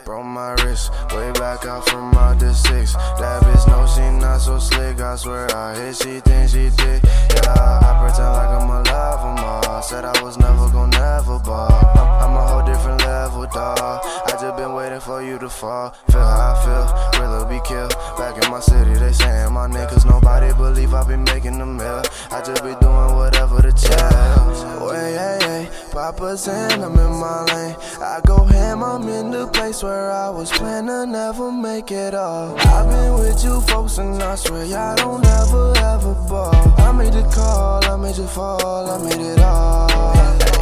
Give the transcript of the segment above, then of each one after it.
broke my wrist. Way back out from out the six. That bitch know she not so slick. I swear I hit, she think she did. Yeah, I pretend like I'm a level more. Said I was never gon' never ball. I'm a whole different level, dawg. I just been waiting for you to fall. Feel how I feel, real be killed. Back in my city, they saying my niggas. Nobody believe I be making the mill. I just be doing whatever to chill. Way, yeah, yeah. Papa's in, I'm in my lane. I go ham, I'm in the place where I was planning to never make it all. I've been with you folks and I swear y'all don't ever ball. I made the call, I made you fall, I made it all.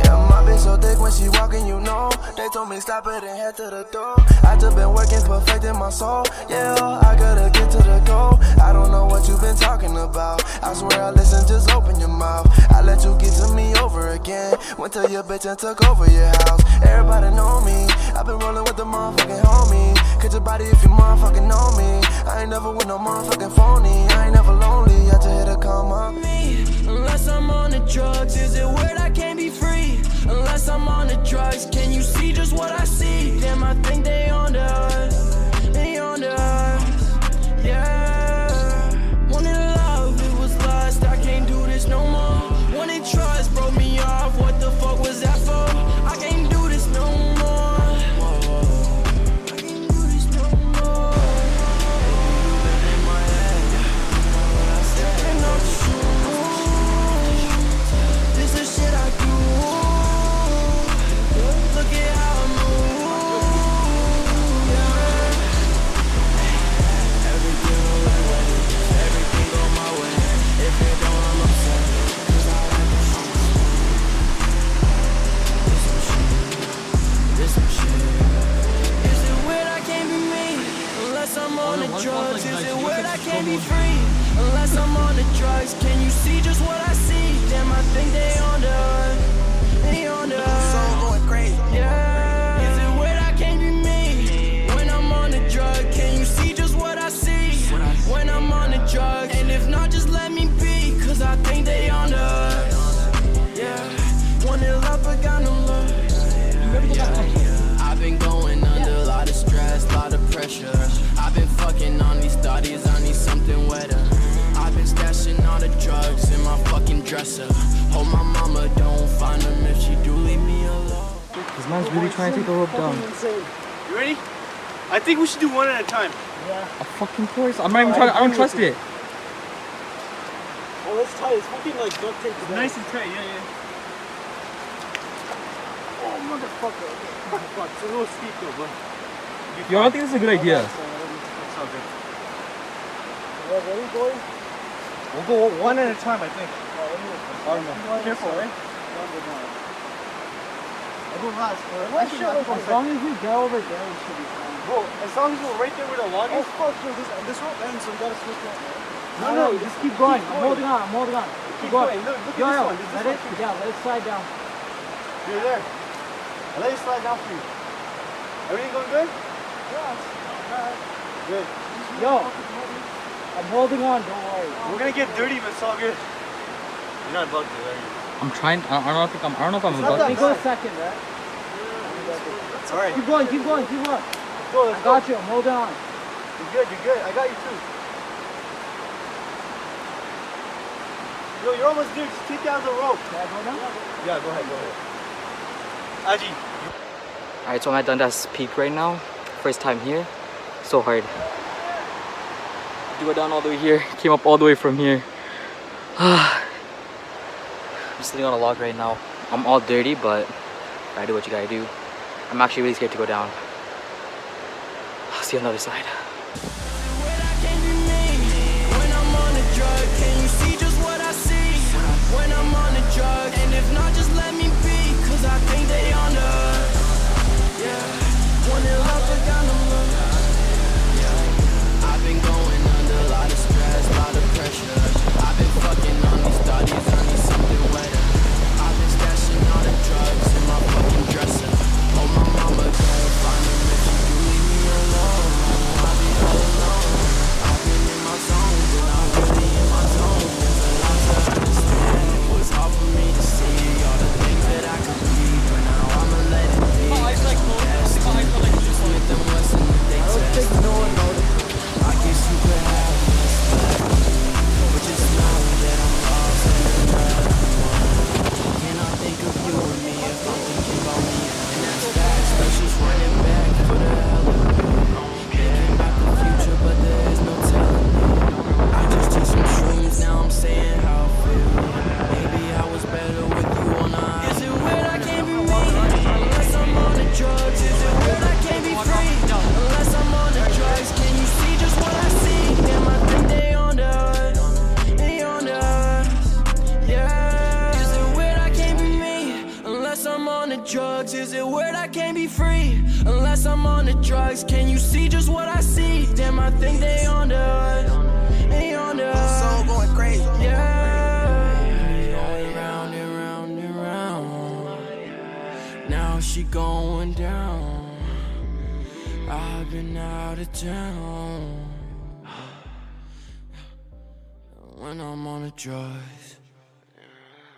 Yeah, my bitch so thick when she walking, you know. They told me stop it and head to the door. I just been working, perfecting my soul. Yeah, I gotta get to the goal. I don't know what you been talking about. I swear I listen, just open your mouth. I let you get to me over again. Went to your bitch and took over your house. Everybody know me. I've been rolling with the motherfucking homie. Catch your body if you motherfucking know me. I ain't never with no motherfucking phony. I ain't never lonely. I just hit a come up. Me, unless I'm on the drugs, is it weird I can't be free? Unless I'm on the drugs, can you see just what I see? Damn, I think they on us. They on us. Yeah. Wanted love, it was lust. I can't do this no more. Wanted trust, broke me off. What the fuck was that for? I can't do this no more. I can't do this no more. Baby, in my head. And I'm true. This is shit I do. Look at how I move. Yeah. Everything go my way. If it don't, I'm upset. 'Cause I like the shit. This some shit. Is it weird I can't be me? Unless I'm on the drugs. Is it weird I can't be free? Unless I'm on the drugs. Can you see just what I see? Damn, I think they on us. They on us. So going crazy. Yeah. Is it weird I can't be me? When I'm on the drug, can you see just what I see? When I'm on the drug, and if not, just let me be. 'Cause I think they on us. Yeah. Wanted love, but got no love. I've been going under a lot of stress, lot of pressure. I've been fucking on these thotties, I need something wetter. I've been stashing all the drugs in my fucking dresser. Hope my mama don't find them if she do leave me alone. This man's really trying to take the rope down. You ready? I think we should do one at a time. Yeah. Of fucking course. I'm not even trying. I don't trust it. Oh, that's tight. It's fucking like duct tape. It's nice and tight. Yeah, yeah. Oh, motherfucker. Oh, fuck. It's a little steep though, bro. Yo, I don't think this is a good idea. That's all good. Ready, boys? We'll go one at a time, I think. Careful, right? I'll go last, bro. As long as we go over there, we should be fine. Bro, as long as we're right there with the log is. Oh, fuck, yo, this rope ends, so we gotta switch it. No, just keep going. I'm holding on, Keep going. Look at this one. Let it, yeah, let it slide down. You're there. I'll let it slide down for you. Everything going good? Yeah, Good. yo, I'm holding on, don't worry. We're gonna get dirty, but it's all good. You're not about to, are you? I'm trying. I don't know if I'm not about that to. Let me go second, right? Alright. Keep going. Go, I got you, I'm holding on. You're good. I got you too. Yo, you're almost there. Just take down the rope. Can I go now? Yeah, go ahead. Aji. Alright, so I'm at Dundas Peak right now. First time here. So hard. To go down all the way here. Came up all the way from here. I'm sitting on a log right now. I'm all dirty, but gotta do what you gotta do. I'm actually really scared to go down. I'll see you on the other side. When I'm on the drug, and if not, just let me be. 'Cause I think they on us. Yeah. Wanted love, but got no love. Yeah. I've been going under a lot of stress, lot of pressure. I've been fucking on these thotties, I need something wetter. I've been stashing all the drugs in my fucking dresser. Oh, my mama don't find them if she do leave me alone. I've been Unless I'm on the drugs, can you see just what I see? Damn, I think they on to us. They on to us. Soul going crazy. Yeah. Going round and round and round. Now she going down. I've been out of town. When I'm on the drugs.